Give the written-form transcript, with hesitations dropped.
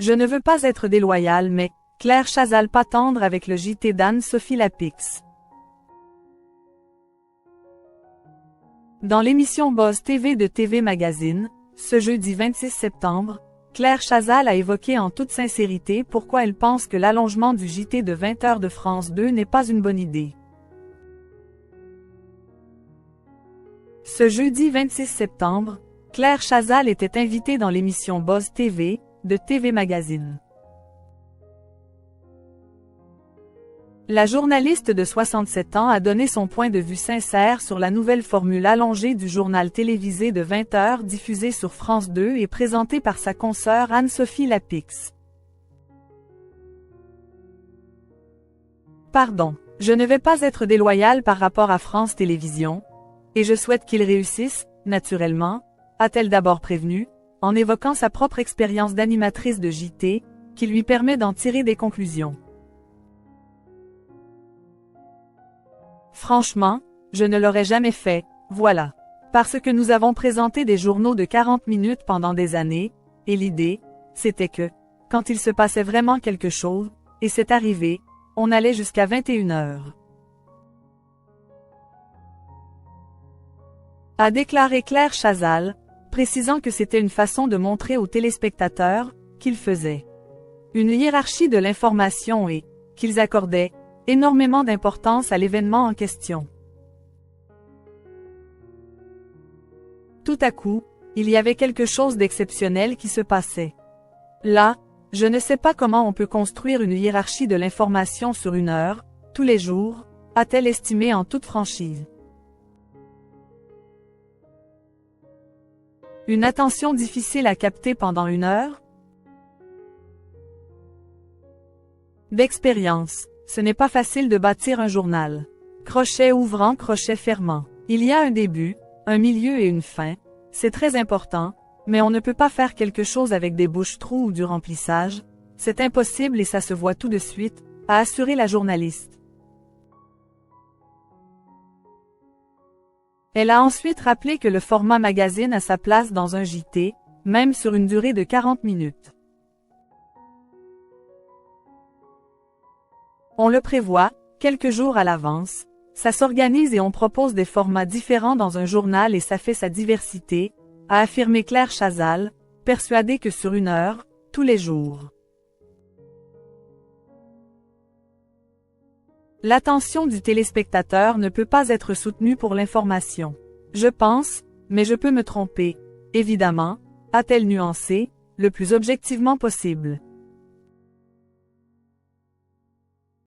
Je ne veux pas être déloyale mais, Claire Chazal pas tendre avec le JT d'Anne-Sophie Lapix. Dans l'émission Buzz TV de TV Magazine, ce jeudi 26 septembre, Claire Chazal a évoqué en toute sincérité pourquoi elle pense que l'allongement du JT de 20h de France 2 n'est pas une bonne idée. Ce jeudi 26 septembre, Claire Chazal était invitée dans l'émission Buzz TV, de TV Magazine. La journaliste de 67 ans a donné son point de vue sincère sur la nouvelle formule allongée du journal télévisé de 20h diffusé sur France 2 et présenté par sa consoeur Anne-Sophie Lapix. Pardon, je ne vais pas être déloyale par rapport à France Télévisions, et je souhaite qu'ils réussissent, naturellement, a-t-elle d'abord prévenu, en évoquant sa propre expérience d'animatrice de JT, qui lui permet d'en tirer des conclusions. Franchement, je ne l'aurais jamais fait, voilà. Parce que nous avons présenté des journaux de 40 minutes pendant des années, et l'idée, c'était que, quand il se passait vraiment quelque chose, et c'est arrivé, on allait jusqu'à 21h. A déclaré Claire Chazal, précisant que c'était une façon de montrer aux téléspectateurs qu'ils faisaient une hiérarchie de l'information et qu'ils accordaient énormément d'importance à l'événement en question. Tout à coup, il y avait quelque chose d'exceptionnel qui se passait. Là, je ne sais pas comment on peut construire une hiérarchie de l'information sur une heure, tous les jours, a-t-elle estimé en toute franchise. Une attention difficile à capter pendant une heure? D'expérience, ce n'est pas facile de bâtir un journal. Crochet ouvrant, crochet fermant. Il y a un début, un milieu et une fin, c'est très important, mais on ne peut pas faire quelque chose avec des bouches-trous ou du remplissage, c'est impossible et ça se voit tout de suite, a assuré la journaliste. Elle a ensuite rappelé que le format magazine a sa place dans un JT, même sur une durée de 40 minutes. On le prévoit, quelques jours à l'avance, ça s'organise et on propose des formats différents dans un journal et ça fait sa diversité, a affirmé Claire Chazal, persuadée que sur une heure, tous les jours. L'attention du téléspectateur ne peut pas être soutenue pour l'information. Je pense, mais je peux me tromper, évidemment, a-t-elle nuancé, le plus objectivement possible.